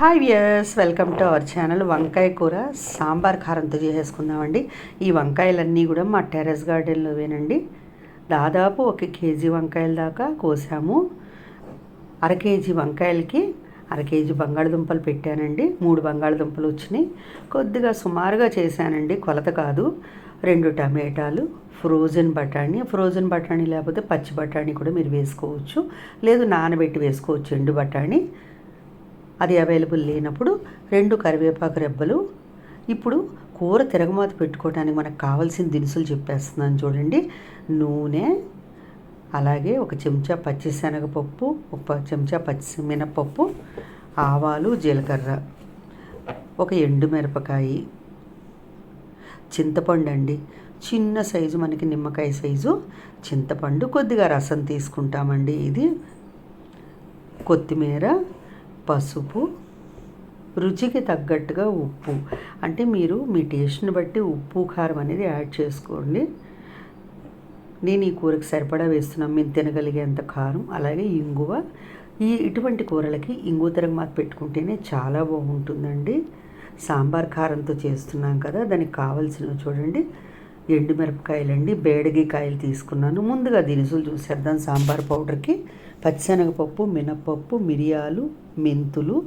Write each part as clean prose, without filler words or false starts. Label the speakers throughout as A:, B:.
A: Hi viewers, welcome to our channel. వంకాయ కూర సాంబార్ కారంతో చేసేసుకుందామండి. ఈ వంకాయలన్నీ కూడా మా టెర్రస్ గార్డెన్లోవేనండి. దాదాపు 1 కేజీ వంకాయల దాకా కోసాము. 1/2 కేజీ వంకాయలకి 1/2 కేజీ బంగాళదుంపలు పెట్టానండి. 3 బంగాళదుంపలు వచ్చినాయి. కొద్దిగా సుమారుగా చేశానండి, కొలత కాదు. 2 టమాటాలు, ఫ్రోజన్ బఠానీ లేకపోతే పచ్చి బఠానీ కూడా మీరు వేసుకోవచ్చు, లేదు నానబెట్టి వేసుకోవచ్చు ఎండు బఠానీ. అది అవైలబుల్ లేనప్పుడు 2 కరివేపాకు రెబ్బలు. ఇప్పుడు కూర తిరగమాత పెట్టుకోవడానికి మనకు కావాల్సిన దినుసులు చెప్పేస్తున్నాను చూడండి. నూనె, అలాగే 1 చెంచా పచ్చిశనగపప్పు, 1 చెంచా పచ్చి మినపప్పు, ఆవాలు, జీలకర్ర, 1 ఎండుమిరపకాయ, చింతపండు అండి, చిన్న సైజు మనకి నిమ్మకాయ సైజు చింతపండు, కొద్దిగా రసం తీసుకుంటామండి. ఇది కొత్తిమీర, పసుపు, రుచికి తగ్గట్టుగా ఉప్పు. అంటే మీరు మీ టేస్ట్ని బట్టి ఉప్పు కారం అనేది యాడ్ చేసుకోండి. నేను ఈ కూరకి సరిపడా వేస్తున్నాను, మేము తినగలిగేంత కారం. అలాగే ఇంగువ. ఇటువంటి కూరలకి ఇంగువ తిరగమాత పెట్టుకుంటేనే చాలా బాగుంటుందండి. సాంబార్ కారంతో చేస్తున్నాం కదా, దానికి కావాల్సినవి చూడండి. ఎండుమిరపకాయలండి, బేడగి కాయలు తీసుకున్నాను. ముందుగా దినుసులు చూసేద్దాం. సాంబార్ పౌడర్కి పచ్చిశనగపప్పు, మినపప్పు, మిరియాలు, మెంతులు,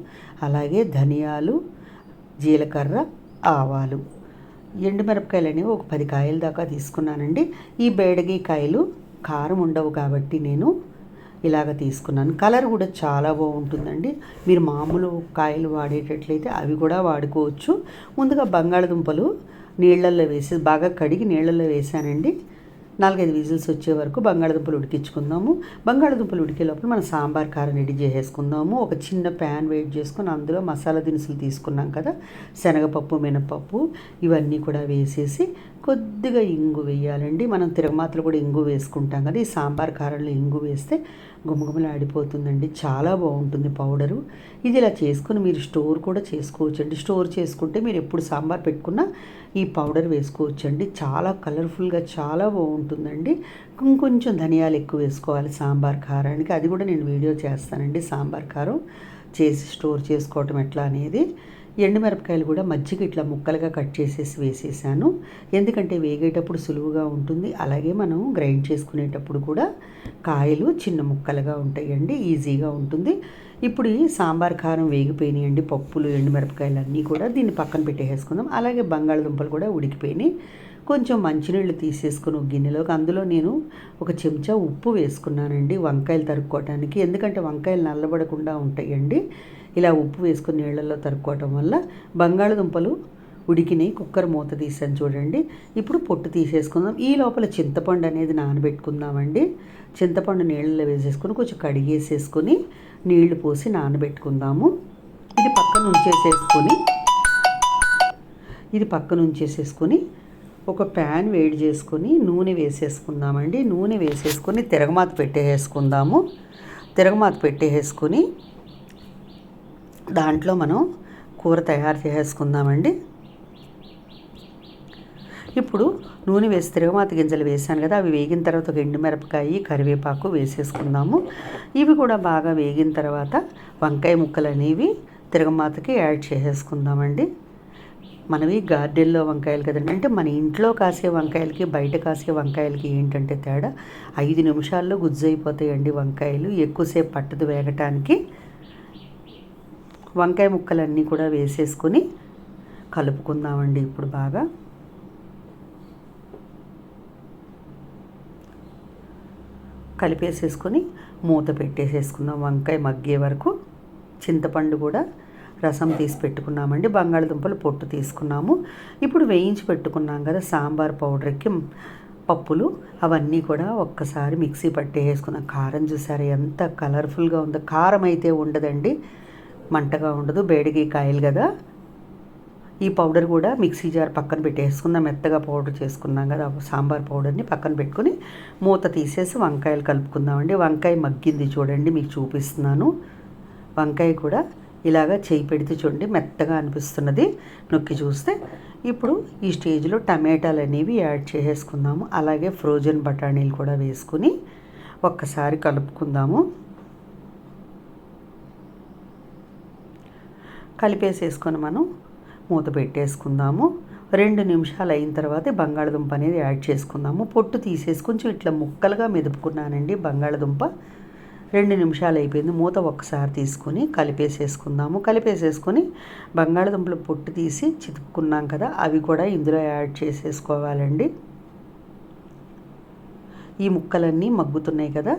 A: అలాగే ధనియాలు, జీలకర్ర, ఆవాలు. ఎండుమిరపకాయలు అనేవి 10 కాయల దాకా తీసుకున్నానండి. ఈ బేడగి కాయలు కారం ఉండవు కాబట్టి నేను ఇలాగ తీసుకున్నాను. కలర్ కూడా చాలా బాగుంటుందండి. మీరు మామూలు కాయలు వాడేటట్లయితే అవి కూడా వాడుకోవచ్చు. ముందుగా బంగాళదుంపలు నీళ్ళల్లో వేసి బాగా కడిగి నీళ్ళల్లో వేసానండి. 4-5 విజిల్స్ వచ్చే వరకు బంగాళదుంపలు ఉడికించుకుందాము. బంగాళదుంపలు ఉడికే లోపల మనం సాంబార్ కారం రెడీ చేసేసుకుందాము. ఒక చిన్న ప్యాన్ వేడి చేసుకొని అందులో మసాలా దినుసులు తీసుకున్నాం కదా, శనగపప్పు, మినపప్పు, ఇవన్నీ కూడా వేసేసి కొద్దిగా ఇంగు వేయాలండి. మనం తిరగమాతలు కూడా ఇంగు వేసుకుంటాం కదా, ఈ సాంబార్ కారంలో ఇంగు వేస్తే గుమగుమలాడిపోతుందండి, చాలా బాగుంటుంది పౌడరు. ఇది ఇలా చేసుకుని మీరు స్టోర్ కూడా చేసుకోవచ్చండి. స్టోర్ చేసుకుంటే మీరు ఎప్పుడు సాంబార్ పెట్టుకున్నా ఈ పౌడర్ వేసుకోవచ్చండి. చాలా కలర్ఫుల్గా చాలా బాగుంటుందండి. కొంచెం ధనియాలు ఎక్కువ వేసుకోవాలి సాంబార్ కారానికి, అది కూడా నేను వీడియో చేస్తానండి. సాంబార్ కారం చేసి స్టోర్ చేసుకోవటం ఎట్లా అనేది. ఎండుమిరపకాయలు కూడా మజ్జిగ ఇట్లా ముక్కలుగా కట్ చేసేసి వేసేసాను, ఎందుకంటే వేగేటప్పుడు సులువుగా ఉంటుంది. అలాగే మనం గ్రైండ్ చేసుకునేటప్పుడు కూడా కాయలు చిన్న ముక్కలుగా ఉంటాయండి, ఈజీగా ఉంటుంది. ఇప్పుడు ఈ సాంబార్ కారం వేగిపోయినాయండి, పప్పులు, ఎండుమిరపకాయలు అన్నీ కూడా. దీన్ని పక్కన పెట్టేసుకుందాం. అలాగే బంగాళదుంపలు కూడా ఉడికిపోయినాయి. కొంచెం మంచినీళ్ళు తీసేసుకుని ఒక గిన్నెలోకి, అందులో నేను 1 చెంచా ఉప్పు వేసుకున్నానండి వంకాయలు తరుక్కోవడానికి, ఎందుకంటే వంకాయలు నల్లబడకుండా ఉంటాయండి. ఇలా ఉప్పు వేసుకుని నీళ్ళల్లో తరుక్కోవటం వల్ల బంగాళదుంపలు ఉడికినాయి. కుక్కర్ మూత తీసాను చూడండి. ఇప్పుడు పొట్టు తీసేసుకుందాం. ఈ లోపల చింతపండు అనేది నానబెట్టుకుందామండి. చింతపండు నీళ్ళలో వేసేసుకొని కొంచెం కడిగేసేసుకొని నీళ్లు పోసి నానబెట్టుకుందాము. ఇది పక్కన ఉంచేసేసుకొని ఒక ప్యాన్ వేడి చేసుకొని నూనె వేసేసుకుందామండి. నూనె వేసేసుకొని తిరగమాత పెట్టేసుకొని దాంట్లో మనం కూర తయారు చేసేసుకుందామండి. ఇప్పుడు నూనె వేసి తిరగమాత గింజలు వేసాను కదా, అవి వేగిన తర్వాత 1 ఎండుమిరపకాయ, కరివేపాకు వేసేసుకుందాము. ఇవి కూడా బాగా వేగిన తర్వాత వంకాయ ముక్కలు అనేవి తిరగమాతకి యాడ్ చేసేసుకుందామండి. మనవి గార్డెన్లో వంకాయలు కదండి, అంటే మన ఇంట్లో కాసే వంకాయలకి బయట కాసే వంకాయలకి ఏంటంటే తేడా, 5 నిమిషాల్లో గుజ్జు అయిపోతాయండి వంకాయలు, ఎక్కువసేపు పట్టదు వేగటానికి. వంకాయ ముక్కలన్నీ కూడా వేసేసుకొని కలుపుకుందామండి. ఇప్పుడు బాగా కలిపేసేసుకొని మూత పెట్టేసేసుకుందాం వంకాయ మగ్గే వరకు. చింతపండు కూడా రసం తీసి పెట్టుకున్నామండి. బంగాళదుంపలు పొట్టు తీసుకున్నాము. ఇప్పుడు వేయించి పెట్టుకున్నాం కదా సాంబార్ పౌడర్కి పప్పులు, అవన్నీ కూడా ఒక్కసారి మిక్సీ పట్టేసుకున్నాం. కారం చూసారా ఎంత కలర్ఫుల్గా ఉందో. కారం అయితే ఉండదండి, మంటగా ఉండదు, బేడిగి కాయలు కదా. ఈ పౌడర్ కూడా మిక్సీ జార్ పక్కన పెట్టేసుకుందాం. మెత్తగా పౌడర్ చేసుకున్నాం కదా సాంబార్ పౌడర్ని పక్కన పెట్టుకొని మూత తీసేసి వంకాయలు కలుపుకుందామండి. వంకాయ మగ్గింది చూడండి, మీకు చూపిస్తున్నాను. వంకాయ కూడా ఇలాగా చేయి పెడితే చూడండి మెత్తగా అనిపిస్తున్నది, నొక్కి చూస్తే. ఇప్పుడు ఈ స్టేజ్లో టమాటాలు అనేవి యాడ్ చేసేసుకుందాము. అలాగే ఫ్రోజన్ బఠానీలు కూడా వేసుకుని ఒక్కసారి కలుపుకుందాము. కలిపేసేసుకొని మనం మూత పెట్టేసుకుందాము. 2 నిమిషాలు అయిన తర్వాత బంగాళదుంప అనేది యాడ్ చేసుకుందాము. పొట్టు తీసేసి కొంచెం ఇట్లా ముక్కలుగా మెదుపుకున్నానండి బంగాళదుంప. 2 నిమిషాలు అయిపోయింది. మూత ఒక్కసారి తీసుకొని కలిపేసేసుకొని బంగాళదుంపలు పొట్టు తీసి చితుక్కున్నాం కదా, అవి కూడా ఇందులో యాడ్ చేసేసుకోవాలండి. ఈ ముక్కలన్నీ మగ్గుతున్నాయి కదా,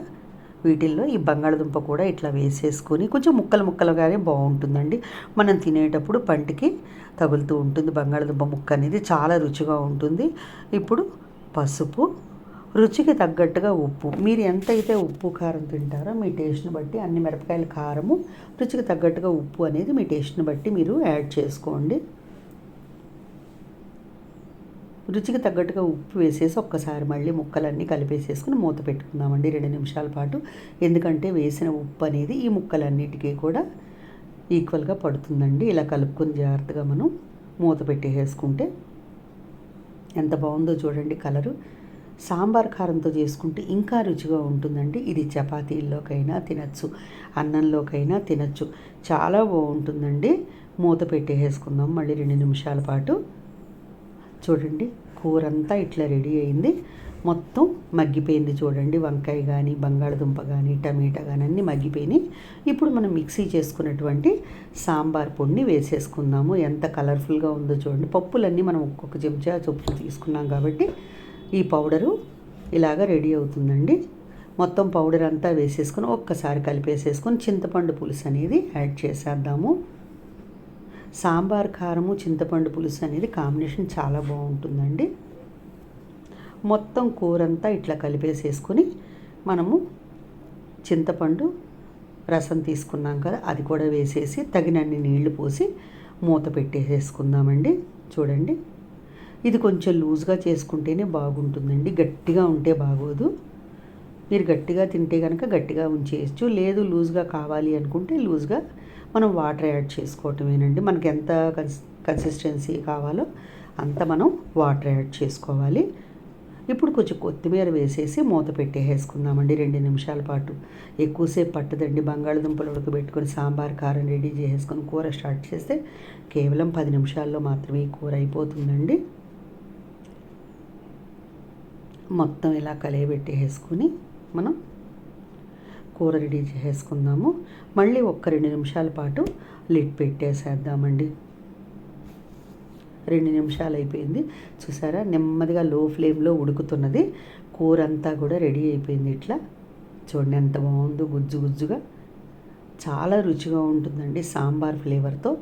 A: వీటిల్లో ఈ బంగాళదుంప కూడా ఇట్లా వేసేసుకొని కొంచెం ముక్కలుగానే బాగుంటుందండి. మనం తినేటప్పుడు పంటికి తగులుతూ ఉంటుంది బంగాళదుంప ముక్క అనేది, చాలా రుచిగా ఉంటుంది. ఇప్పుడు పసుపు, రుచికి తగ్గట్టుగా ఉప్పు. మీరు ఎంతైతే ఉప్పు కారం తింటారో మీ టేస్ట్ని బట్టి అన్ని మిరపకాయల కారము, రుచికి తగ్గట్టుగా ఉప్పు అనేది మీ టేస్ట్ని బట్టి మీరు యాడ్ చేసుకోండి. రుచికి తగ్గట్టుగా ఉప్పు వేసేసి ఒక్కసారి మళ్ళీ ముక్కలన్నీ కలిపేసేసుకుని మూత పెట్టుకుందామండి 2 నిమిషాల పాటు. ఎందుకంటే వేసిన ఉప్పు అనేది ఈ ముక్కలన్నిటికీ కూడా ఈక్వల్గా పడుతుందండి. ఇలా కలుపుకొని జాగ్రత్తగా మనం మూత పెట్టేసుకుంటే ఎంత బాగుందో చూడండి కలరు. సాంబార్ కారంతో చేసుకుంటే ఇంకా రుచిగా ఉంటుందండి. ఇది చపాతీల్లోకైనా తినచ్చు, అన్నంలోకైనా తినచ్చు, చాలా బాగుంటుందండి. మూత పెట్టేసుకుందాం మళ్ళీ 2 నిమిషాల పాటు. చూడండి కూర అంతా ఇట్లా రెడీ అయింది, మొత్తం మగ్గిపోయింది చూడండి. వంకాయ కానీ బంగాళదుంప కానీ టమాటా కానీ అన్నీ మగ్గిపోయినాయి. ఇప్పుడు మనం మిక్సీ చేసుకున్నటువంటి సాంబార్ పొడిని వేసేసుకుందాము. ఎంత కలర్ఫుల్గా ఉందో చూడండి. పప్పులన్నీ మనం ఒక్కొక్క చెంచా చొప్పున తీసుకున్నాం కాబట్టి ఈ పౌడరు ఇలాగ రెడీ అవుతుందండి. మొత్తం పౌడర్ అంతా వేసేసుకొని ఒక్కసారి కలిపేసేసుకొని చింతపండు పులుసు అనేది యాడ్ చేసేద్దాము. సాంబార్ కారము చింతపండు పులుసు అనేది కాంబినేషన్ చాలా బాగుంటుందండి. మొత్తం కూరంతా ఇట్లా కలిపేసేసుకొని మనము చింతపండు రసం తీసుకున్నాం కదా, అది కూడా వేసేసి తగినన్ని నీళ్లు పోసి మూత పెట్టేసేసుకుందామండి. చూడండి ఇది కొంచెం లూజ్గా చేసుకుంటేనే బాగుంటుందండి, గట్టిగా ఉంటే బాగోదు. మీరు గట్టిగా తింటే కనుక గట్టిగా ఉంచేయచ్చు, లేదు లూజ్గా కావాలి అనుకుంటే లూజ్గా మనం వాటర్ యాడ్ చేసుకోవటమేనండి. మనకి ఎంత కన్సిస్టెన్సీ కావాలో అంత మనం వాటర్ యాడ్ చేసుకోవాలి. ఇప్పుడు కొంచెం కొత్తిమీర వేసేసి మూత పెట్టేసుకుందామండి 2 నిమిషాల పాటు. ఎక్కువసేపు పట్టదండి. బంగాళదుంపలు ఉడకబెట్టుకొని సాంబార్ కారం రెడీ చేసుకొని కూర స్టార్ట్ చేస్తే కేవలం 10 నిమిషాల్లో మాత్రమే ఈ కూర అయిపోతుందండి. మొత్తం ఇలా కలియబెట్టేసుకొని మనం కూర రెడీ చేసుకుందాము. మళ్ళీ ఒక్క 2 నిమిషాల పాటు లిడ్ పెట్టేసేద్దామండి. 2 నిమిషాలు అయిపోయింది చూసారా, నెమ్మదిగా లో ఫ్లేమ్లో ఉడుకుతున్నది. కూర అంతా కూడా రెడీ అయిపోయింది. ఇట్లా చూడండి ఎంత బాగుందో, గుజ్జుగా చాలా రుచిగా ఉంటుందండి సాంబార్ ఫ్లేవర్తో.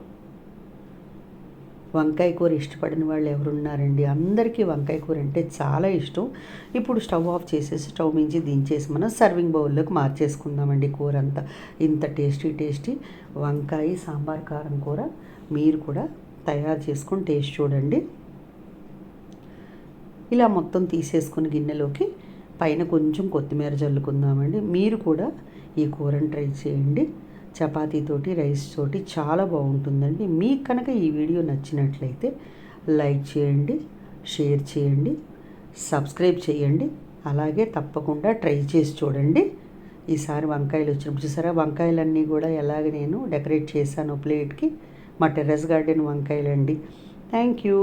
A: వంకాయ కూర ఇష్టపడిన వాళ్ళు ఎవరున్నారండి? అందరికీ వంకాయ కూర అంటే చాలా ఇష్టం. ఇప్పుడు స్టవ్ ఆఫ్ చేసేసి స్టవ్ మించి దించేసి మనం సర్వింగ్ బౌల్లోకి మార్చేసుకుందామండి కూర అంతా. ఇంత టేస్టీ వంకాయ సాంబార్ కారం కూర మీరు కూడా తయారు చేసుకొని టేస్ట్ చూడండి. ఇలా మొత్తం తీసేసుకుని గిన్నెలోకి పైన కొంచెం కొత్తిమీర జల్లుకుందామండి. మీరు కూడా ఈ కూరని ట్రై చేయండి. చపాతీతోటి రైస్ తోటి చాలా బాగుంటుందండి. మీకు కనుక ఈ వీడియో నచ్చినట్లయితే లైక్ చేయండి, షేర్ చేయండి, సబ్స్క్రైబ్ చేయండి. అలాగే తప్పకుండా ట్రై చేసి చూడండి. ఈసారి వంకాయలు వచ్చినప్పుడు చూసారా, వంకాయలన్నీ కూడా ఎలాగ నేను డెకరేట్ చేశాను ప్లేట్కి. మా టెర్రస్ గార్డెన్ వంకాయలండి. Thank you.